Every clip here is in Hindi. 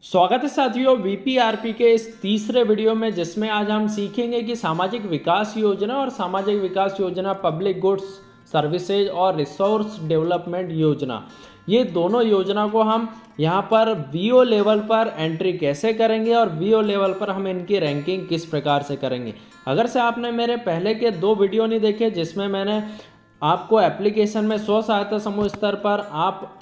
स्वागत है साथियों वीपीआरपी के इस तीसरे वीडियो में, जिसमें आज हम सीखेंगे कि सामाजिक विकास योजना और सामाजिक विकास योजना, पब्लिक गुड्स सर्विसेज और रिसोर्स डेवलपमेंट योजना, ये दोनों योजना को हम यहाँ पर वीओ लेवल पर एंट्री कैसे करेंगे और वीओ लेवल पर हम इनकी रैंकिंग किस प्रकार से करेंगे। अगर से आपने मेरे पहले के 2 वीडियो नहीं देखे, जिसमें मैंने आपको एप्लीकेशन में स्व सहायता समूह स्तर पर आप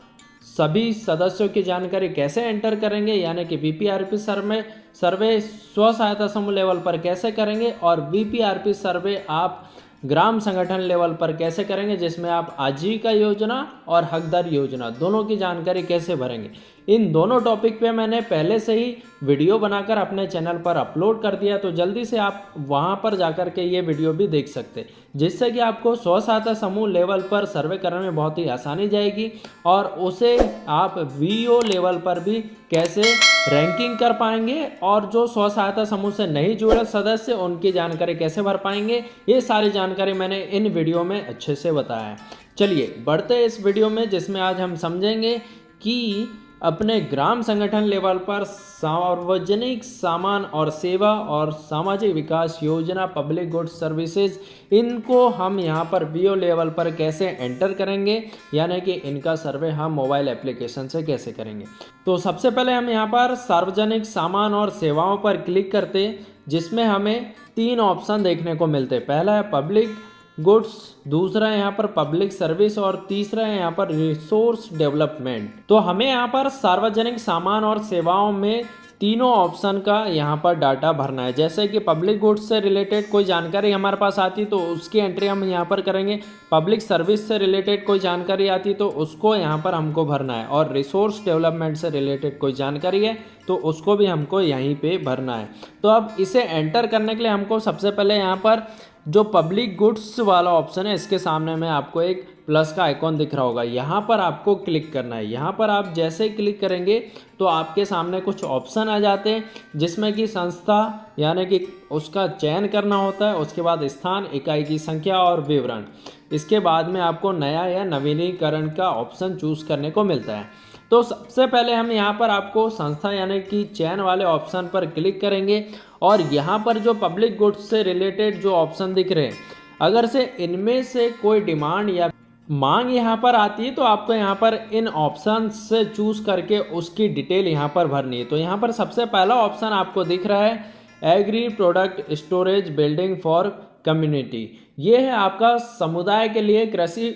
सभी सदस्यों की जानकारी कैसे एंटर करेंगे, यानी कि वीपीआरपी सर्वे स्व सहायता समूह लेवल पर कैसे करेंगे और वीपीआरपी सर्वे आप ग्राम संगठन लेवल पर कैसे करेंगे, जिसमें आप आजीविका योजना और हकदार योजना दोनों की जानकारी कैसे भरेंगे। इन दोनों टॉपिक पे मैंने पहले से ही वीडियो बनाकर अपने चैनल पर अपलोड कर दिया, तो जल्दी से आप वहां पर जाकर के ये वीडियो भी देख सकते हैं, जिससे कि आपको स्व सहायता समूह लेवल पर सर्वे करने में बहुत ही आसानी जाएगी और उसे आप वीओ लेवल पर भी कैसे रैंकिंग कर पाएंगे और जो स्व सहायता समूह से नहीं जुड़े सदस्य उनकी जानकारी कैसे भर पाएंगे। ये सारी जानकारी मैंने इन वीडियो में अच्छे से बताया है। चलिए बढ़ते हैं इस वीडियो में, जिसमें आज हम समझेंगे कि अपने ग्राम संगठन लेवल पर सार्वजनिक सामान और सेवा और सामाजिक विकास योजना, पब्लिक गुड्स सर्विसेज, इनको हम यहाँ पर वीओ लेवल पर कैसे एंटर करेंगे, यानी कि इनका सर्वे हम मोबाइल एप्लीकेशन से कैसे करेंगे। तो सबसे पहले हम यहाँ पर सार्वजनिक सामान और सेवाओं पर क्लिक करते, जिसमें हमें 3 ऑप्शन देखने को मिलते। पहला है पब्लिक गुड्स, दूसरा है यहाँ पर पब्लिक सर्विस और तीसरा है यहाँ पर रिसोर्स डेवलपमेंट। तो हमें यहाँ पर सार्वजनिक सामान और सेवाओं में तीनों ऑप्शन का यहाँ पर डाटा भरना है। जैसे कि पब्लिक गुड्स से रिलेटेड कोई जानकारी हमारे पास आती तो उसकी एंट्री हम यहाँ पर करेंगे, पब्लिक सर्विस से रिलेटेड कोई जानकारी आती तो उसको यहाँ पर हमको भरना है, और रिसोर्स डेवलपमेंट से रिलेटेड कोई जानकारी है तो उसको भी हमको यहीं पे भरना है। तो अब इसे एंटर करने के लिए हमको सबसे पहले यहाँ पर जो पब्लिक गुड्स वाला ऑप्शन है, इसके सामने में आपको एक प्लस का आइकॉन दिख रहा होगा, यहाँ पर आपको क्लिक करना है। यहाँ पर आप जैसे ही क्लिक करेंगे तो आपके सामने कुछ ऑप्शन आ जाते हैं, जिसमें कि संस्था यानी कि उसका चयन करना होता है, उसके बाद स्थान, इकाई की संख्या और विवरण। इसके बाद में आपको नया या नवीनीकरण का ऑप्शन चूज करने को मिलता है। तो सबसे पहले हम यहाँ पर आपको संस्था यानी कि चयन वाले ऑप्शन पर क्लिक करेंगे और यहाँ पर जो पब्लिक गुड्स से रिलेटेड जो ऑप्शन दिख रहे हैं, अगर से इनमें से कोई डिमांड या मांग यहाँ पर आती है तो आपको यहाँ पर इन ऑप्शन से चूज करके उसकी डिटेल यहाँ पर भरनी है। तो यहाँ पर सबसे पहला ऑप्शन आपको दिख रहा है agree product storage building for community. ये है आपका समुदाय के लिए कृषि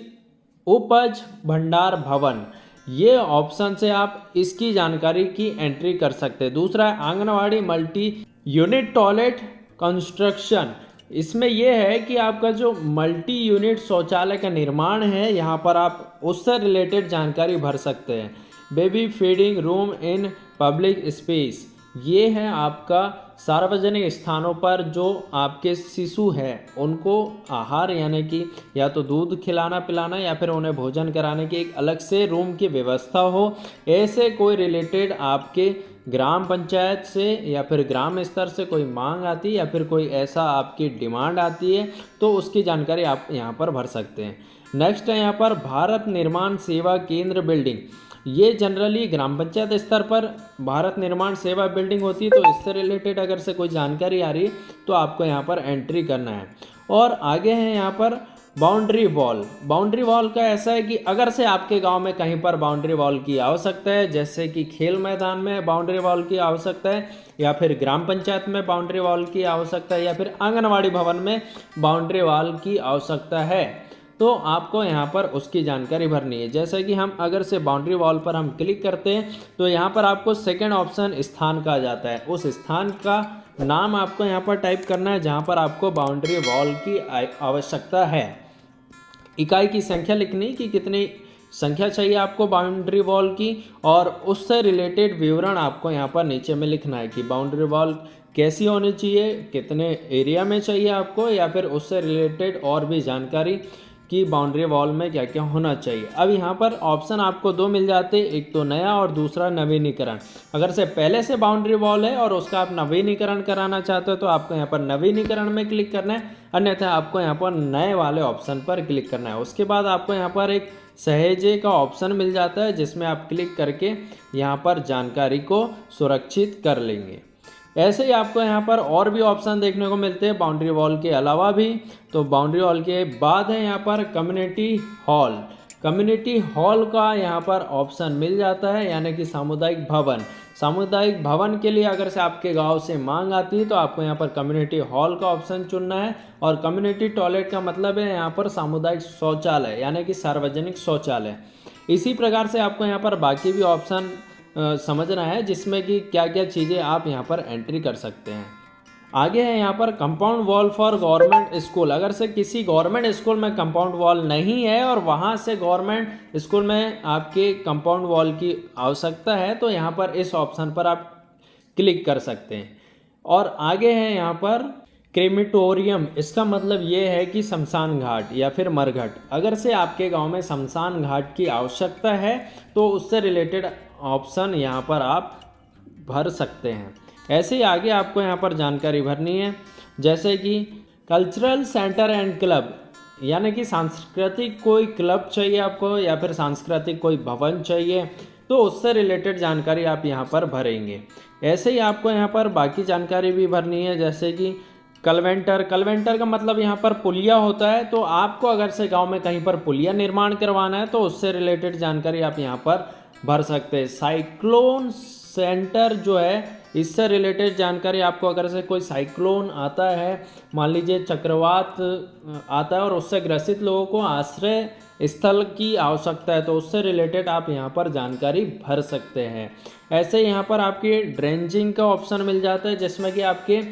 उपज भंडार भवन। ये ऑप्शन से आप इसकी जानकारी की एंट्री कर सकते हैं। दूसरा है anganwadi multi unit toilet construction. इसमें यह है कि आपका जो मल्टी यूनिट शौचालय का निर्माण है, यहाँ पर आप उससे रिलेटेड जानकारी भर सकते हैं। Baby feeding room in public space, ये है आपका सार्वजनिक स्थानों पर जो आपके शिशु हैं उनको आहार यानी कि या तो दूध खिलाना पिलाना या फिर उन्हें भोजन कराने की एक अलग से रूम की व्यवस्था हो। ऐसे कोई रिलेटेड आपके ग्राम पंचायत से या फिर ग्राम स्तर से कोई मांग आती है या फिर कोई ऐसा आपकी डिमांड आती है तो उसकी जानकारी आप यहाँ पर भर सकते हैं। नेक्स्ट है यहाँ पर भारत निर्माण सेवा केंद्र बिल्डिंग। ये जनरली ग्राम पंचायत स्तर पर भारत निर्माण सेवा बिल्डिंग होती है, तो इससे रिलेटेड अगर से कोई जानकारी आ रही है तो आपको यहाँ पर एंट्री करना है। और आगे है यहाँ पर बाउंड्री वॉल। बाउंड्री वॉल का ऐसा है कि अगर से आपके गांव में कहीं पर बाउंड्री वॉल की आवश्यकता है, जैसे कि खेल मैदान में बाउंड्री वॉल की आवश्यकता है या फिर ग्राम पंचायत में बाउंड्री वॉल की आवश्यकता है या फिर आंगनवाड़ी भवन में बाउंड्री वॉल की आवश्यकता है, तो आपको यहाँ पर उसकी जानकारी भरनी है। जैसे कि हम अगर से बाउंड्री वॉल पर हम क्लिक करते हैं तो यहाँ पर आपको सेकंड ऑप्शन स्थान का आ जाता है। उस स्थान का नाम आपको यहाँ पर टाइप करना है जहाँ पर आपको बाउंड्री वॉल की आवश्यकता है। इकाई की संख्या लिखनी कि कितनी संख्या चाहिए आपको बाउंड्री वॉल की, और उससे रिलेटेड विवरण आपको यहाँ पर नीचे में लिखना है कि बाउंड्री वॉल कैसी होनी चाहिए, कितने एरिया में चाहिए आपको, या फिर उससे रिलेटेड और भी जानकारी कि बाउंड्री वॉल में क्या क्या होना चाहिए। अब यहाँ पर ऑप्शन आपको 2 मिल जाते हैं, एक तो नया और दूसरा नवीनीकरण। अगर से पहले से बाउंड्री वॉल है और उसका आप नवीनीकरण कराना चाहते हो तो आपको यहाँ पर नवीनीकरण में क्लिक करना है, अन्यथा आपको यहाँ पर नए वाले ऑप्शन पर क्लिक करना है। उसके बाद आपको यहाँ पर एक सहेजे का ऑप्शन मिल जाता है, जिसमें आप क्लिक करके यहाँ पर जानकारी को सुरक्षित कर लेंगे। ऐसे ही आपको यहाँ पर और भी ऑप्शन देखने को मिलते हैं बाउंड्री वॉल के अलावा भी। तो बाउंड्री वॉल के बाद है यहाँ पर कम्युनिटी हॉल। कम्युनिटी हॉल का यहाँ पर ऑप्शन मिल जाता है, यानी कि सामुदायिक भवन। सामुदायिक भवन के लिए अगर से आपके गांव से मांग आती है तो आपको यहाँ पर कम्युनिटी हॉल का ऑप्शन चुनना है। और कम्युनिटी टॉयलेट का मतलब है यहाँ पर सामुदायिक शौचालय, यानी कि सार्वजनिक शौचालय। इसी प्रकार से आपको यहाँ पर बाकी भी ऑप्शन समझना है, जिसमें कि क्या क्या चीज़ें आप यहाँ पर एंट्री कर सकते हैं। आगे है यहाँ पर compound wall for government school. अगर से किसी गवर्नमेंट स्कूल में कंपाउंड वॉल नहीं है और वहाँ से गवर्नमेंट स्कूल में आपके कंपाउंड वॉल की आवश्यकता है, तो यहाँ पर इस ऑप्शन पर आप क्लिक कर सकते हैं। और आगे है यहाँ पर क्रेमिटोरियम। इसका मतलब ये है कि शमशान घाट या फिर मरघट। अगर से आपके गांव में शमशान घाट की आवश्यकता है तो उससे रिलेटेड ऑप्शन यहाँ पर आप भर सकते हैं। ऐसे ही आगे आपको यहाँ पर जानकारी भरनी है, जैसे कि कल्चरल सेंटर एंड क्लब, यानी कि सांस्कृतिक कोई क्लब चाहिए आपको या फिर सांस्कृतिक कोई भवन चाहिए, तो उससे रिलेटेड जानकारी आप यहाँ पर भरेंगे। ऐसे ही आपको यहाँ पर बाकी जानकारी भी भरनी है, जैसे कि कलवेंटर। कलवेंटर का मतलब यहाँ पर पुलिया होता है। तो आपको अगर से गांव में कहीं पर पुलिया निर्माण करवाना है तो उससे रिलेटेड जानकारी आप यहाँ पर भर सकते हैं। साइक्लोन सेंटर जो है, इससे रिलेटेड जानकारी आपको अगर से कोई साइक्लोन आता है, मान लीजिए चक्रवात आता है और उससे ग्रसित लोगों को आश्रय स्थल की आवश्यकता है, तो उससे रिलेटेड आप यहाँ पर जानकारी भर सकते हैं। ऐसे यहाँ पर आपके ड्रेंजिंग का ऑप्शन मिल जाता है, जिसमें कि आपके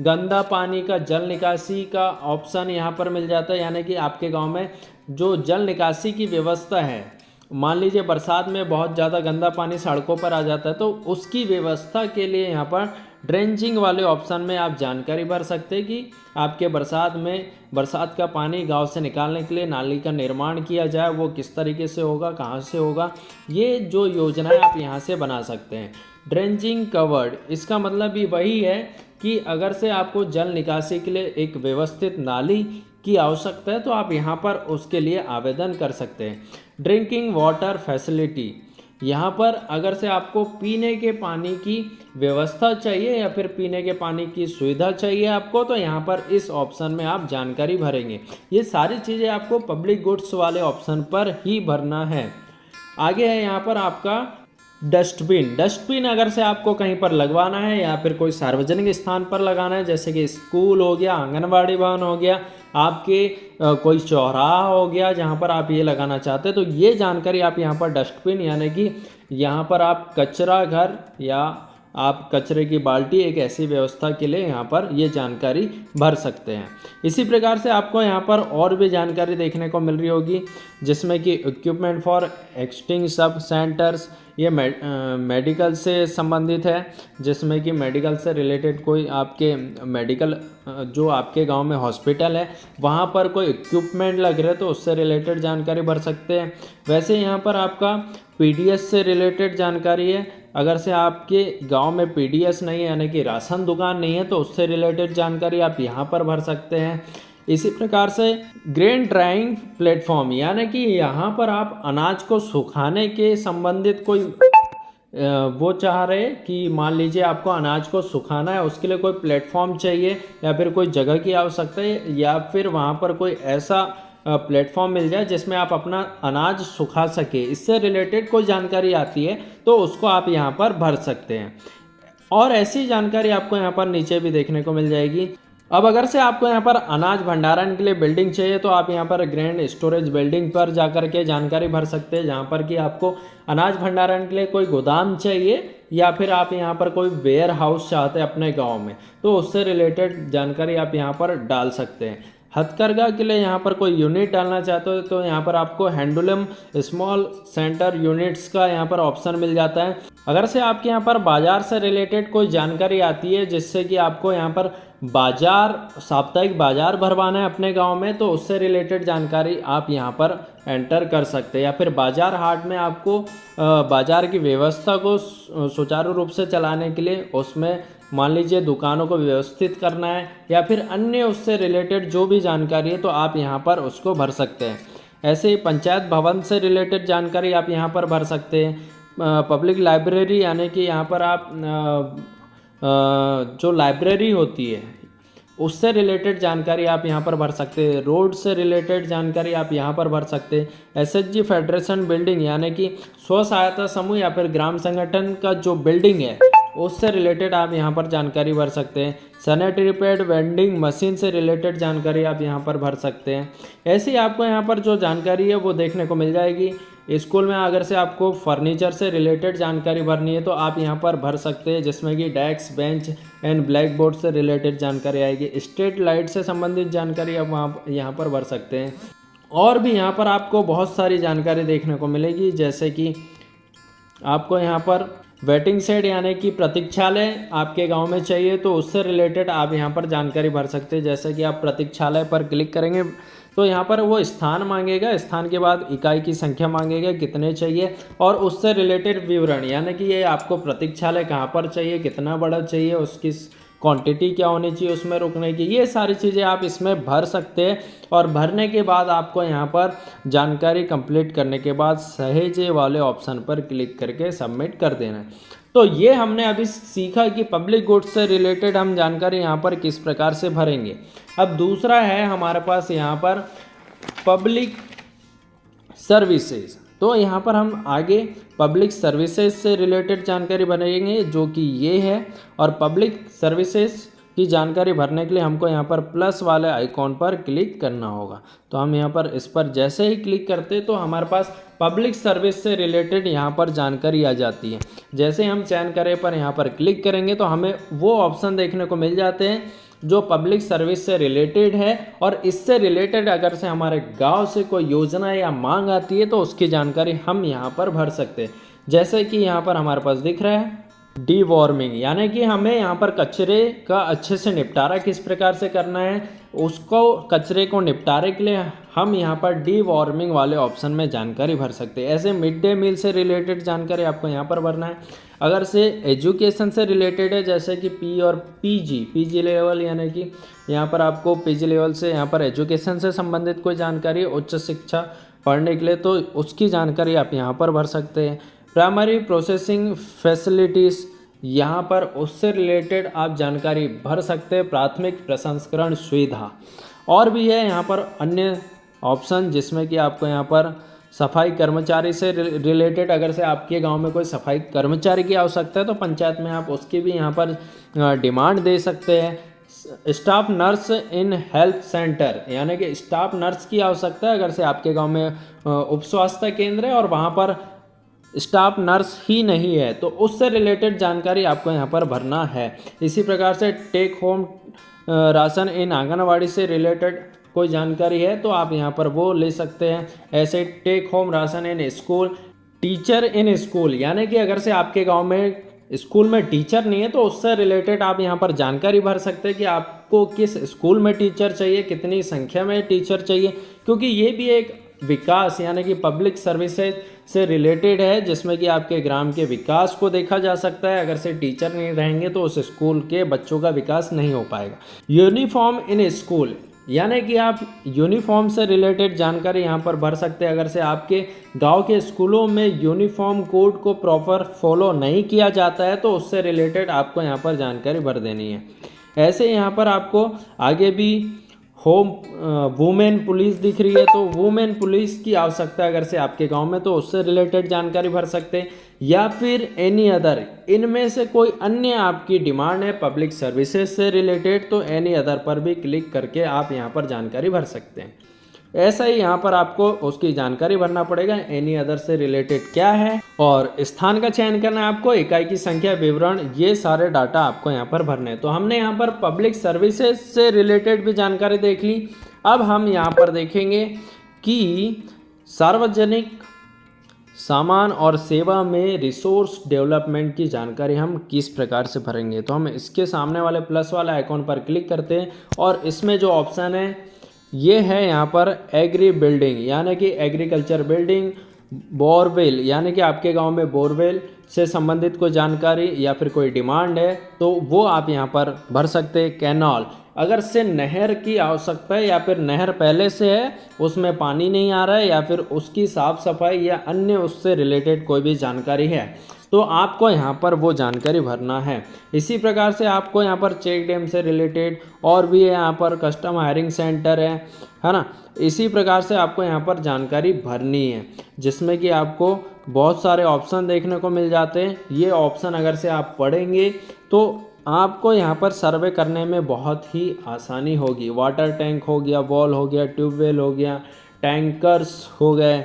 गंदा पानी का जल निकासी का ऑप्शन यहाँ पर मिल जाता है, यानी कि आपके गांव में जो जल निकासी की व्यवस्था है, मान लीजिए बरसात में बहुत ज़्यादा गंदा पानी सड़कों पर आ जाता है, तो उसकी व्यवस्था के लिए यहाँ पर ड्रेंचिंग वाले ऑप्शन में आप जानकारी भर सकते हैं कि आपके बरसात का पानी गांव से निकालने के लिए नाली का निर्माण किया जाए, वो किस तरीके से होगा, कहाँ से होगा, ये जो योजनाएं आप यहाँ से बना सकते हैं। ड्रेंचिंग कवर्ड, इसका मतलब भी वही है कि अगर से आपको जल निकासी के लिए एक व्यवस्थित नाली की आवश्यकता है तो आप यहाँ पर उसके लिए आवेदन कर सकते हैं। ड्रिंकिंग वाटर फैसिलिटी, यहाँ पर अगर से आपको पीने के पानी की व्यवस्था चाहिए या फिर पीने के पानी की सुविधा चाहिए आपको, तो यहाँ पर इस ऑप्शन में आप जानकारी भरेंगे। ये सारी चीज़ें आपको पब्लिक गुड्स वाले ऑप्शन पर ही भरना है। आगे है यहाँ पर आपका डस्टबिन। डस्टबिन अगर से आपको कहीं पर लगवाना है या फिर कोई सार्वजनिक स्थान पर लगाना है, जैसे कि स्कूल हो गया, आंगनबाड़ी भवन हो गया, आपके कोई चौराहा हो गया जहाँ पर आप ये लगाना चाहते हैं, तो ये जानकारी आप यहाँ पर डस्टबिन, यानी कि यहाँ पर आप कचरा घर या आप कचरे की बाल्टी, एक ऐसी व्यवस्था के लिए यहाँ पर ये जानकारी भर सकते हैं। इसी प्रकार से आपको यहाँ पर और भी जानकारी देखने को मिल रही होगी, जिसमें कि इक्विपमेंट फॉर एक्सटिंक्शन सेंटर्स, ये मेडिकल से संबंधित है, जिसमें कि मेडिकल से रिलेटेड कोई आपके मेडिकल जो आपके गांव में हॉस्पिटल है वहाँ पर कोई इक्विपमेंट लग रहे तो उससे रिलेटेड जानकारी भर सकते हैं। वैसे यहाँ पर आपका पीडीएस से रिलेटेड जानकारी है, अगर से आपके गांव में पीडीएस नहीं है यानी कि राशन दुकान नहीं है तो उससे रिलेटेड जानकारी आप यहाँ पर भर सकते हैं। इसी प्रकार से ग्रेन ड्राइंग प्लेटफॉर्म, यानी कि यहाँ पर आप अनाज को सुखाने के संबंधित कोई वो चाह रहे कि मान लीजिए आपको अनाज को सुखाना है, उसके लिए कोई प्लेटफॉर्म चाहिए या फिर कोई जगह की आवश्यकता है, या फिर वहाँ पर कोई ऐसा प्लेटफॉर्म मिल जाए जिसमें आप अपना अनाज सुखा सके, इससे रिलेटेड कोई जानकारी आती है तो उसको आप यहाँ पर भर सकते हैं। और ऐसी जानकारी आपको यहाँ पर नीचे भी देखने को मिल जाएगी। अब अगर से आपको यहाँ पर अनाज भंडारण के लिए बिल्डिंग चाहिए तो आप यहाँ पर ग्रैंड स्टोरेज बिल्डिंग पर जाकर के जानकारी भर सकते हैं, जहाँ पर कि आपको अनाज भंडारण के लिए कोई गोदाम चाहिए या फिर आप यहाँ पर कोई वेयर हाउस चाहते हैं अपने गांव में, तो उससे रिलेटेड जानकारी आप यहाँ पर डाल सकते हैं। हथकरघा के लिए यहाँ पर कोई यूनिट डालना चाहते हो तो यहाँ पर आपको हैंडलूम स्मॉल सेंटर यूनिट्स का यहाँ पर ऑप्शन मिल जाता है। अगर से आपके यहाँ पर बाजार से रिलेटेड कोई जानकारी आती है जिससे कि आपको यहाँ पर बाजार, साप्ताहिक बाजार भरवाना है अपने गांव में, तो उससे रिलेटेड जानकारी आप यहाँ पर एंटर कर सकते हैं। या फिर बाजार हाट में आपको बाजार की व्यवस्था को सुचारू रूप से चलाने के लिए उसमें मान लीजिए दुकानों को व्यवस्थित करना है या फिर अन्य उससे रिलेटेड जो भी जानकारी है तो आप यहाँ पर उसको भर सकते हैं। ऐसे ही पंचायत भवन से रिलेटेड जानकारी आप यहाँ पर भर सकते हैं। पब्लिक लाइब्रेरी यानी कि यहाँ पर आप जो लाइब्रेरी होती है उससे रिलेटेड जानकारी आप यहाँ पर भर सकते हैं। रोड से रिलेटेड जानकारी आप यहाँ पर भर सकते हैं। एसएचजी फेडरेशन बिल्डिंग यानी कि स्व सहायता समूह या फिर ग्राम संगठन का जो बिल्डिंग है उससे रिलेटेड आप यहाँ पर जानकारी भर सकते हैं। सैनिटरी पैड वेंडिंग मशीन से रिलेटेड जानकारी आप यहाँ पर भर सकते हैं। ऐसे ही आपको यहाँ पर जो जानकारी है वो देखने को मिल जाएगी। स्कूल में अगर से आपको फर्नीचर से रिलेटेड जानकारी भरनी है तो आप यहाँ पर भर सकते हैं, जिसमें कि desk bench and black board से रिलेटेड जानकारी आएगी। स्ट्रीट लाइट से संबंधित जानकारी आप वहाँ यहाँ पर भर सकते हैं। और भी यहाँ पर आपको बहुत सारी जानकारी देखने को मिलेगी, जैसे कि आपको यहाँ पर वेटिंग शेड यानी कि प्रतीक्षालय आपके गांव में चाहिए तो उससे रिलेटेड आप यहाँ पर जानकारी भर सकते हैं। जैसे कि आप प्रतीक्षालय पर क्लिक करेंगे तो यहाँ पर वो स्थान मांगेगा, स्थान के बाद इकाई की संख्या मांगेगा कितने चाहिए और उससे रिलेटेड विवरण यानी कि ये आपको प्रतीक्षालय कहाँ पर चाहिए, कितना बड़ा चाहिए, उसकी क्वांटिटी क्या होनी चाहिए उसमें रुकने की, ये सारी चीज़ें आप इसमें भर सकते हैं। और भरने के बाद आपको यहाँ पर जानकारी कंप्लीट करने के बाद सहेजे वाले ऑप्शन पर क्लिक करके सबमिट कर देना है। तो ये हमने अभी सीखा कि पब्लिक गुड्स से रिलेटेड हम जानकारी यहाँ पर किस प्रकार से भरेंगे। अब दूसरा है हमारे पास यहाँ पर पब्लिक सर्विसेज। तो यहाँ पर हम आगे पब्लिक सर्विसेज से रिलेटेड जानकारी भरेंगे जो कि ये है। और पब्लिक सर्विसेज की जानकारी भरने के लिए हमको यहाँ पर प्लस वाले आइकॉन पर क्लिक करना होगा। तो हम यहाँ पर इस पर जैसे ही क्लिक करते तो हमारे पास पब्लिक सर्विस से रिलेटेड यहाँ पर जानकारी आ जाती है। जैसे हम चयन करें पर यहाँ पर क्लिक करेंगे तो हमें वो ऑप्शन देखने को मिल जाते हैं जो पब्लिक सर्विस से रिलेटेड है। और इससे रिलेटेड अगर से हमारे गांव से कोई योजना या मांग आती है तो उसकी जानकारी हम यहाँ पर भर सकते हैं। जैसे कि यहाँ पर हमारे पास दिख रहा है डीवॉर्मिंग, यानी कि हमें यहाँ पर कचरे का अच्छे से निपटारा किस प्रकार से करना है, उसको कचरे को निपटारे के लिए हम यहाँ पर डीवॉर्मिंग वाले ऑप्शन में जानकारी भर सकते हैं। ऐसे मिड डे मील से रिलेटेड जानकारी आपको यहाँ पर भरना है। अगर से एजुकेशन से रिलेटेड है जैसे कि पी और पीजी लेवल यानी कि यहाँ पर आपको पीजी लेवल से यहाँ पर एजुकेशन से संबंधित कोई जानकारी उच्च शिक्षा पढ़ने के लिए तो उसकी जानकारी आप यहाँ पर भर सकते हैं। प्राइमरी प्रोसेसिंग फैसिलिटीज़ यहाँ पर उससे रिलेटेड आप जानकारी भर सकते हैं। प्राथमिक प्रसंस्करण सुविधा और भी है यहाँ पर अन्य ऑप्शन, जिसमें कि आपको यहाँ पर सफाई कर्मचारी से रिलेटेड अगर से आपके गांव में कोई सफाई कर्मचारी की आवश्यकता है तो पंचायत में आप उसकी भी यहाँ पर डिमांड दे सकते हैं। Staff nurse in health centre यानी कि स्टाफ नर्स की आवश्यकता है अगर से आपके गांव में उप स्वास्थ्य केंद्र है और वहाँ पर स्टाफ नर्स ही नहीं है तो उससे रिलेटेड जानकारी आपको यहाँ पर भरना है। इसी प्रकार से टेक होम राशन इन आंगनवाड़ी से रिलेटेड कोई जानकारी है तो आप यहाँ पर वो ले सकते हैं। ऐसे take home ration in school, teacher in school यानी कि अगर से आपके गांव में स्कूल में टीचर नहीं है तो उससे रिलेटेड आप यहाँ पर जानकारी भर सकते हैं कि आपको किस स्कूल में टीचर चाहिए, कितनी संख्या में टीचर चाहिए, क्योंकि ये भी एक विकास यानी कि पब्लिक सर्विसेज से रिलेटेड है जिसमें कि आपके ग्राम के विकास को देखा जा सकता है। अगर से टीचर नहीं रहेंगे तो उस स्कूल के बच्चों का विकास नहीं हो पाएगा। यूनिफॉर्म इन स्कूल यानी कि आप यूनिफॉर्म से रिलेटेड जानकारी यहाँ पर भर सकते हैं। अगर से आपके गांव के स्कूलों में यूनिफॉर्म कोड को प्रॉपर फॉलो नहीं किया जाता है तो उससे रिलेटेड आपको यहाँ पर जानकारी भर देनी है। ऐसे यहाँ पर आपको आगे भी होम वुमेन पुलिस दिख रही है तो वुमेन पुलिस की आवश्यकता अगर से आपके गांव में तो उससे रिलेटेड जानकारी भर सकते हैं। या फिर एनी अदर, इनमें से कोई अन्य आपकी डिमांड है पब्लिक सर्विसेज से रिलेटेड तो एनी अदर पर भी क्लिक करके आप यहां पर जानकारी भर सकते हैं। ऐसा ही यहाँ पर आपको उसकी जानकारी भरना पड़ेगा एनी अदर से रिलेटेड क्या है और स्थान का चयन करना है आपको, इकाई की संख्या, विवरण, ये सारे डाटा आपको यहाँ पर भरने हैं। तो हमने यहाँ पर पब्लिक सर्विसेज से रिलेटेड भी जानकारी देख ली। अब हम यहाँ पर देखेंगे कि सार्वजनिक सामान और सेवा में रिसोर्स डेवलपमेंट की जानकारी हम किस प्रकार से भरेंगे। तो हम इसके सामने वाले प्लस वाले आइकॉन पर क्लिक करते हैं और इसमें जो ऑप्शन है ये है यहाँ पर एग्री बिल्डिंग यानी कि एग्रीकल्चर बिल्डिंग, बोरवेल यानी कि आपके गांव में बोरवेल से संबंधित कोई जानकारी या फिर कोई डिमांड है तो वो आप यहाँ पर भर सकते हैं। कैनाल, अगर से नहर की आवश्यकता है या फिर नहर पहले से है उसमें पानी नहीं आ रहा है या फिर उसकी साफ सफाई या अन्य उससे रिलेटेड कोई भी जानकारी है तो आपको यहाँ पर वो जानकारी भरना है। इसी प्रकार से आपको यहाँ पर चेक डैम से रिलेटेड और भी है, यहाँ पर कस्टम हायरिंग सेंटर है ना। इसी प्रकार से आपको यहाँ पर जानकारी भरनी है जिसमें कि आपको बहुत सारे ऑप्शन देखने को मिल जाते हैं। ये ऑप्शन अगर से आप पढ़ेंगे तो आपको यहाँ पर सर्वे करने में बहुत ही आसानी होगी। वाटर टैंक हो गया, वॉल हो गया, ट्यूबवेल हो गया, टैंकर्स हो गए,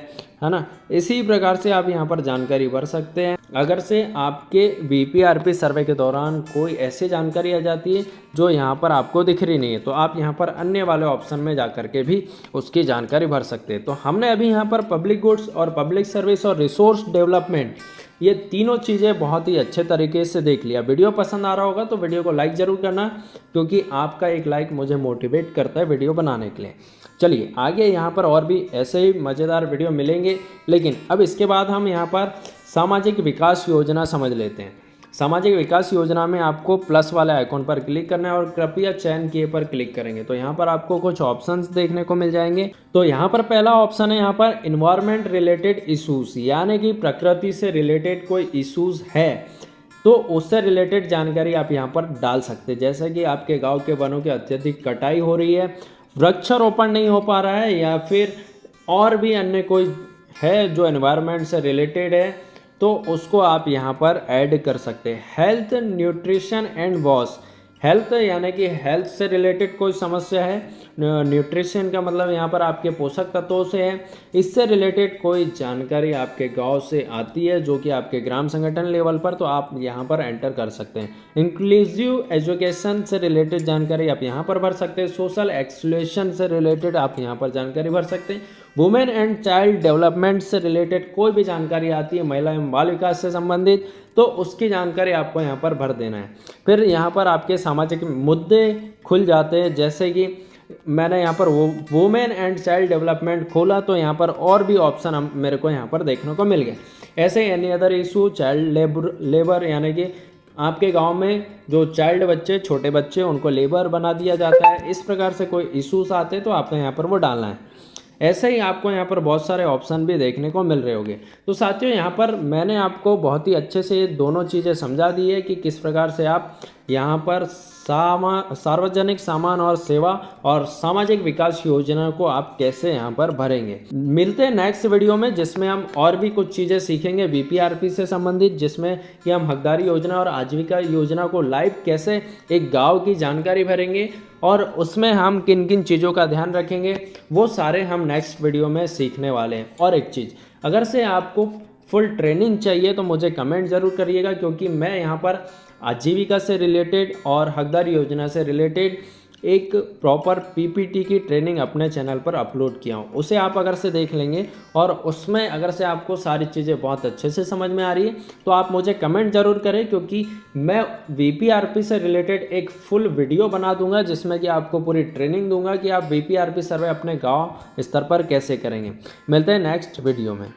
है ना। इसी प्रकार से आप यहाँ पर जानकारी भर सकते हैं। अगर से आपके VPRP सर्वे के दौरान कोई ऐसी जानकारी आ जाती है जो यहाँ पर आपको दिख रही नहीं है तो आप यहाँ पर अन्य वाले ऑप्शन में जा कर के भी उसकी जानकारी भर सकते हैं। तो हमने अभी यहाँ पर पब्लिक गुड्स और पब्लिक सर्विस और रिसोर्स डेवलपमेंट ये तीनों चीज़ें बहुत ही अच्छे तरीके से देख लिया। वीडियो पसंद आ रहा होगा तो वीडियो को लाइक ज़रूर करना क्योंकि आपका एक लाइक मुझे मोटिवेट करता है वीडियो बनाने के लिए। चलिए आगे यहाँ पर और भी ऐसे ही मज़ेदार वीडियो मिलेंगे, लेकिन अब इसके बाद हम यहाँ पर सामाजिक विकास योजना समझ लेते हैं। सामाजिक विकास योजना में आपको प्लस वाले आइकॉन पर क्लिक करना है और कृपया चयन किए पर क्लिक करेंगे तो यहाँ पर आपको कुछ ऑप्शंस देखने को मिल जाएंगे। तो यहाँ पर पहला ऑप्शन है यहाँ पर इन्वायरमेंट रिलेटेड इशूज़, यानी कि प्रकृति से रिलेटेड कोई इशूज़ है तो उससे रिलेटेड जानकारी आप यहाँ पर डाल सकते हैं। जैसे कि आपके गाँव के वनों की अत्यधिक कटाई हो रही है, वृक्षारोपण नहीं हो पा रहा है या फिर और भी अन्य कोई है जो एनवायरनमेंट से रिलेटेड है तो उसको आप यहाँ पर ऐड कर सकते हैं। Health, nutrition and wash, health यानी कि हेल्थ से रिलेटेड कोई समस्या है, न्यूट्रिशन का मतलब यहाँ पर आपके पोषक तत्वों से है, इससे रिलेटेड कोई जानकारी आपके गांव से आती है जो कि आपके ग्राम संगठन लेवल पर तो आप यहाँ पर एंटर कर सकते हैं। इंक्लूसिव एजुकेशन से रिलेटेड जानकारी आप यहाँ पर भर सकते हैं। सोशल एक्सक्लूशन से रिलेटेड आप यहाँ पर जानकारी भर सकते हैं। वुमेन एंड चाइल्ड डेवलपमेंट से रिलेटेड कोई भी जानकारी आती है, महिला एवं बाल विकास से संबंधित, तो उसकी जानकारी आपको यहाँ पर भर देना है। फिर यहाँ पर आपके सामाजिक मुद्दे खुल जाते हैं, जैसे कि मैंने यहाँ पर वुमेन एंड चाइल्ड डेवलपमेंट खोला तो यहाँ पर और भी ऑप्शन मेरे को यहाँ पर देखने को मिल गए। ऐसे any other issue, child labour यानी कि आपके गांव में जो चाइल्ड बच्चे, छोटे बच्चे, उनको लेबर बना दिया जाता है, इस प्रकार से कोई इशूज़ आते हैं तो आपको यहाँ पर वो डालना है। ऐसे ही आपको यहाँ पर बहुत सारे ऑप्शन भी देखने को मिल रहे होंगे। तो साथियों यहाँ पर मैंने आपको बहुत ही अच्छे से दोनों चीज़ें समझा दी है कि किस प्रकार से आप यहाँ पर सार्वजनिक सामान और सेवा और सामाजिक विकास योजना को आप कैसे यहाँ पर भरेंगे। मिलते हैं नेक्स्ट वीडियो में जिसमें हम और भी कुछ चीज़ें सीखेंगे VPRP से संबंधित, जिसमें कि हम हकदारी योजना और आजीविका योजना को लाइव कैसे एक गांव की जानकारी भरेंगे और उसमें हम किन किन चीज़ों का ध्यान रखेंगे वो सारे हम नेक्स्ट वीडियो में सीखने वाले हैं। और एक चीज़, अगर से आपको फुल ट्रेनिंग चाहिए तो मुझे कमेंट ज़रूर करिएगा क्योंकि मैं यहाँ पर आजीविका से रिलेटेड और हकदारी योजना से रिलेटेड एक प्रॉपर PPT की ट्रेनिंग अपने चैनल पर अपलोड किया हूँ। उसे आप अगर से देख लेंगे और उसमें अगर से आपको सारी चीज़ें बहुत अच्छे से समझ में आ रही है तो आप मुझे कमेंट ज़रूर करें क्योंकि मैं VPRP से रिलेटेड एक फुल वीडियो बना दूंगा जिसमें कि आपको पूरी ट्रेनिंग दूंगा कि आप VPRP सर्वे अपने गाँव स्तर पर कैसे करेंगे। मिलते हैं नेक्स्ट वीडियो में।